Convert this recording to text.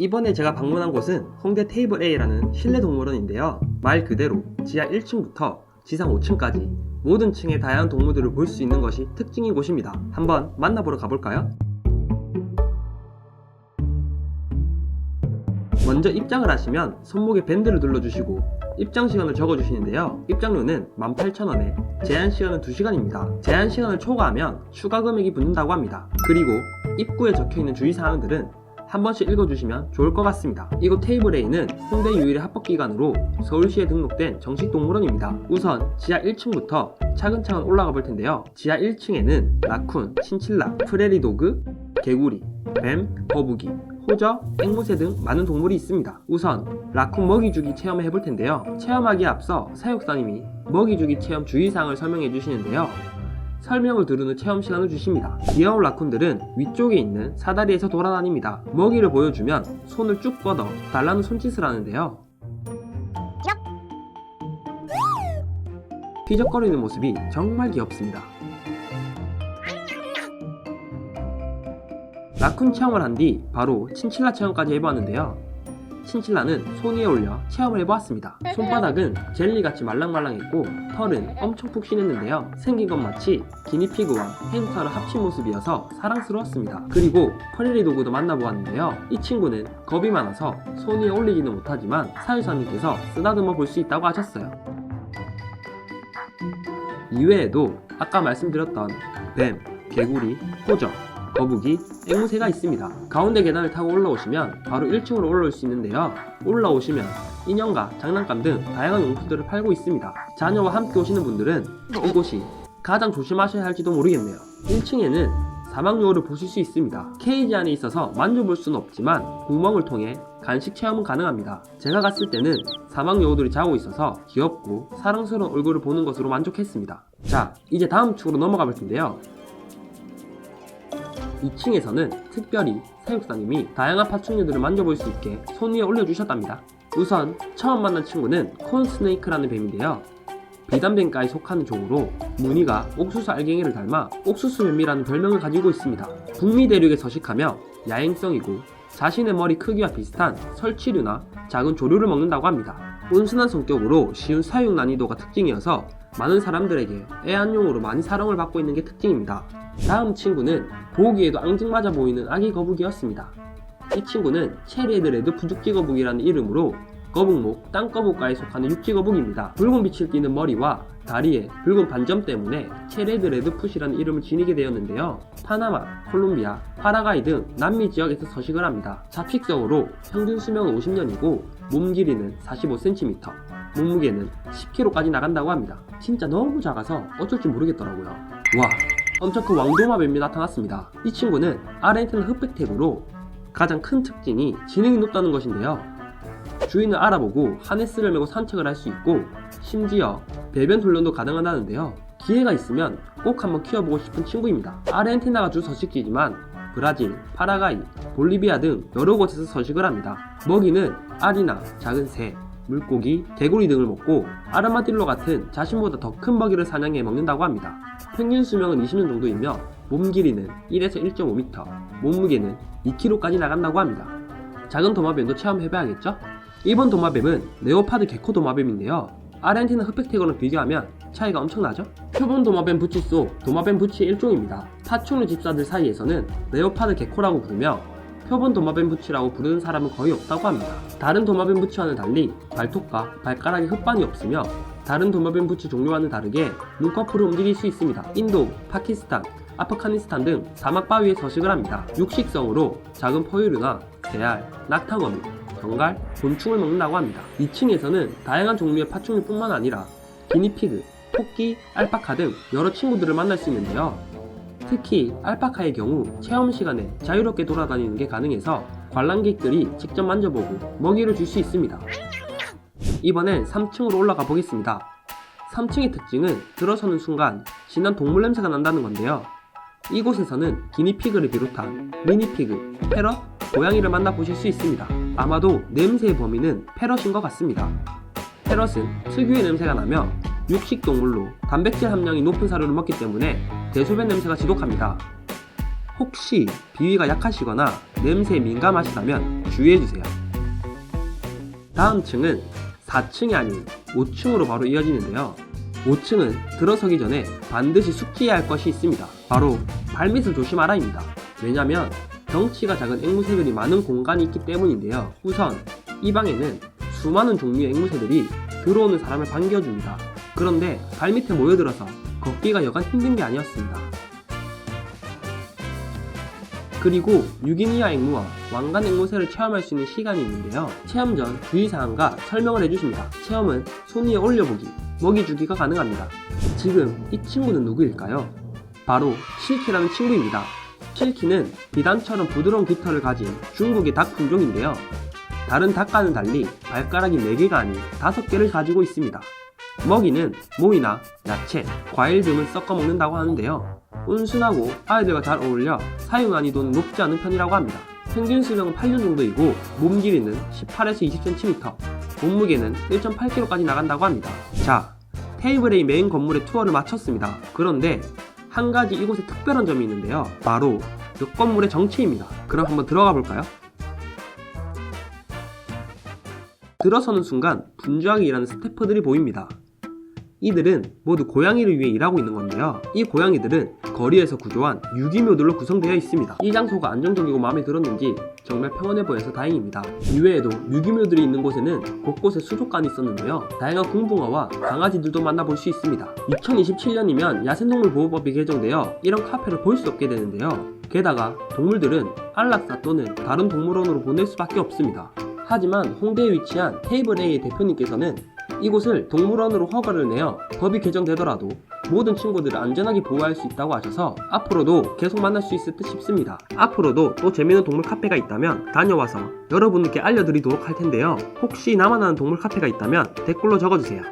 이번에 제가 방문한 곳은 홍대 테이블 A라는 실내 동물원인데요. 말 그대로 지하 1층부터 지상 5층까지 모든 층의 다양한 동물들을 볼 수 있는 것이 특징인 곳입니다. 한번 만나보러 가볼까요? 먼저 입장을 하시면 손목에 밴드를 눌러주시고 입장 시간을 적어주시는데요. 입장료는 18,000원에 제한 시간은 2시간입니다. 제한 시간을 초과하면 추가 금액이 붙는다고 합니다. 그리고 입구에 적혀있는 주의사항들은 한 번씩 읽어주시면 좋을 것 같습니다. 이곳 테이블 A는 홍대 유일의 합법기관으로 서울시에 등록된 정식 동물원입니다. 우선 지하 1층부터 차근차근 올라가 볼 텐데요. 지하 1층에는 라쿤, 친칠라, 프레리도그, 개구리, 뱀, 거북이, 호저, 앵무새 등 많은 동물이 있습니다. 우선 라쿤 먹이주기 체험을 해볼 텐데요. 체험하기에 앞서 사육사님이 먹이주기 체험 주의사항을 설명해 주시는데요. 설명을 들은 후 체험 시간을 주십니다. 귀여운 라쿤들은 위쪽에 있는 사다리에서 돌아다닙니다. 먹이를 보여주면 손을 쭉 뻗어 달라는 손짓을 하는데요. 피적거리는 모습이 정말 귀엽습니다. 라쿤 체험을 한 뒤 바로 친칠라 체험까지 해보았는데요. 친칠라는 손 위에 올려 체험을 해보았습니다. 손바닥은 젤리같이 말랑말랑했고 털은 엄청 푹신했는데요. 생긴 건 마치 기니피그와 햄스터를 합친 모습이어서 사랑스러웠습니다. 그리고 프레리도그도 만나보았는데요. 이 친구는 겁이 많아서 손 위에 올리지는 못하지만 사육사님께서 쓰다듬어 볼 수 있다고 하셨어요. 이외에도 아까 말씀드렸던 뱀, 개구리, 호저, 거북이, 앵무새가 있습니다. 가운데 계단을 타고 올라오시면 바로 1층으로 올라올 수 있는데요. 올라오시면 인형과 장난감 등 다양한 용품들을 팔고 있습니다. 자녀와 함께 오시는 분들은 이곳이 가장 조심하셔야 할지도 모르겠네요. 1층에는 사막요를 보실 수 있습니다. 케이지 안에 있어서 만져볼 수는 없지만 구멍을 통해 간식 체험은 가능합니다. 제가 갔을 때는 사막요들이 자고 있어서 귀엽고 사랑스러운 얼굴을 보는 것으로 만족했습니다. 자, 이제 다음 축으로 넘어가 볼 텐데요. 2층에서는 특별히 사육사님이 다양한 파충류들을 만져볼 수 있게 손 위에 올려주셨답니다. 우선 처음 만난 친구는 콘스네이크라는 뱀인데요. 비단뱀과에 속하는 종으로 무늬가 옥수수 알갱이를 닮아 옥수수뱀이라는 별명을 가지고 있습니다. 북미 대륙에 서식하며 야행성이고 자신의 머리 크기와 비슷한 설치류나 작은 조류를 먹는다고 합니다. 온순한 성격으로 쉬운 사육 난이도가 특징이어서 많은 사람들에게 애완용으로 많이 사랑을 받고 있는 게 특징입니다. 다음 친구는 보기에도 앙증맞아 보이는 아기 거북이였습니다. 이 친구는 체리헤드레드 부죽지거북이라는 이름으로 거북목, 땅거북과에 속하는 육지거북입니다. 붉은 빛을 띠는 머리와 다리에 붉은 반점 때문에 체리헤드레드 풋이라는 이름을 지니게 되었는데요. 파나마, 콜롬비아, 파라과이 등 남미 지역에서 서식을 합니다. 잡식성으로 평균 수명은 50년이고 몸 길이는 45cm, 몸무게는 10kg까지 나간다고 합니다. 진짜 너무 작아서 어쩔 줄 모르겠더라고요. 와, 엄청 큰 왕도마뱀이 나타났습니다. 이 친구는 아르헨티나 흑백태구로 가장 큰 특징이 지능이 높다는 것인데요. 주인을 알아보고 하네스를 메고 산책을 할 수 있고 심지어 배변 훈련도 가능하다는데요. 기회가 있으면 꼭 한번 키워보고 싶은 친구입니다. 아르헨티나가 주 서식지지만 브라질, 파라과이, 볼리비아 등 여러 곳에서 서식을 합니다. 먹이는 알이나 작은 새, 물고기, 개구리 등을 먹고 아르마딜로 같은 자신보다 더 큰 먹이를 사냥해 먹는다고 합니다. 평균 수명은 20년 정도이며 몸 길이는 1에서 1.5m, 몸무게는 2kg까지 나간다고 합니다. 작은 도마뱀도 체험해봐야겠죠? 이번 도마뱀은 네오파드 게코 도마뱀인데요. 아르헨티나 흑백태거랑 비교하면 차이가 엄청나죠? 표본 도마뱀 부치 속 도마뱀 부치의 일종입니다. 파충류 집사들 사이에서는 네오파드 게코라고 부르며 표본 도마뱀 부치라고 부르는 사람은 거의 없다고 합니다. 다른 도마뱀 부치와는 달리 발톱과 발가락에 흙반이 없으며 다른 도마뱀 부치 종류와는 다르게 눈꺼풀을 움직일 수 있습니다. 인도, 파키스탄, 아프가니스탄 등 사막 바위에 서식을 합니다. 육식성으로 작은 포유류나 새알, 낙타거미, 정갈, 곤충을 먹는다고 합니다. 2층에서는 다양한 종류의 파충류뿐만 아니라 기니피그, 토끼, 알파카 등 여러 친구들을 만날 수 있는데요. 특히 알파카의 경우 체험 시간에 자유롭게 돌아다니는 게 가능해서 관람객들이 직접 만져보고 먹이를 줄 수 있습니다. 이번엔 3층으로 올라가 보겠습니다. 3층의 특징은 들어서는 순간 진한 동물 냄새가 난다는 건데요. 이곳에서는 기니피그를 비롯한 미니피그, 패럿, 고양이를 만나보실 수 있습니다. 아마도 냄새의 범인은 패럿인 것 같습니다. 패럿은 특유의 냄새가 나며 육식동물로 단백질 함량이 높은 사료를 먹기 때문에 대소변 냄새가 지독합니다. 혹시 비위가 약하시거나 냄새에 민감하시다면 주의해주세요. 다음 층은 4층이 아닌 5층으로 바로 이어지는데요. 5층은 들어서기 전에 반드시 숙지해야 할 것이 있습니다. 바로 발밑을 조심하라입니다. 왜냐면 덩치가 작은 앵무새들이 많은 공간이 있기 때문인데요. 우선 이 방에는 수많은 종류의 앵무새들이 들어오는 사람을 반겨줍니다. 그런데 발밑에 모여들어서 걷기가 여간 힘든 게 아니었습니다. 그리고 유기니아 앵무와 왕관 앵무새를 체험할 수 있는 시간이 있는데요. 체험 전 주의사항과 설명을 해주십니다. 체험은 손 위에 올려보기, 먹이 주기가 가능합니다. 지금 이 친구는 누구일까요? 바로 실키라는 친구입니다. 실키는 비단처럼 부드러운 깃털을 가진 중국의 닭 품종인데요. 다른 닭과는 달리 발가락이 4개가 아닌 5개를 가지고 있습니다. 먹이는 모이나 야채, 과일 등을 섞어 먹는다고 하는데요. 온순하고 아이들과 잘 어울려 사용 난이도는 높지 않은 편이라고 합니다. 평균 수명은 8년 정도이고 몸 길이는 18에서 20cm, 몸무게는 1.8kg까지 나간다고 합니다. 자, 테이블 A 메인 건물의 투어를 마쳤습니다. 그런데 한 가지 이곳에 특별한 점이 있는데요. 바로 옆 건물의 정체입니다. 그럼 한번 들어가 볼까요? 들어서는 순간 분주하게 일하는 스태프들이 보입니다. 이들은 모두 고양이를 위해 일하고 있는 건데요. 이 고양이들은 거리에서 구조한 유기묘들로 구성되어 있습니다. 이 장소가 안정적이고 마음에 들었는지 정말 평온해 보여서 다행입니다. 이외에도 유기묘들이 있는 곳에는 곳곳에 수족관이 있었는데요. 다양한 궁붕어와 강아지들도 만나볼 수 있습니다. 2027년이면 야생동물보호법이 개정되어 이런 카페를 볼 수 없게 되는데요. 게다가 동물들은 안락사 또는 다른 동물원으로 보낼 수밖에 없습니다. 하지만 홍대에 위치한 테이블 A의 대표님께서는 이곳을 동물원으로 허가를 내어 법이 개정되더라도 모든 친구들을 안전하게 보호할 수 있다고 하셔서 앞으로도 계속 만날 수 있을 듯 싶습니다. 앞으로도 또 재미있는 동물 카페가 있다면 다녀와서 여러분께 알려드리도록 할 텐데요. 혹시 나만 아는 동물 카페가 있다면 댓글로 적어주세요.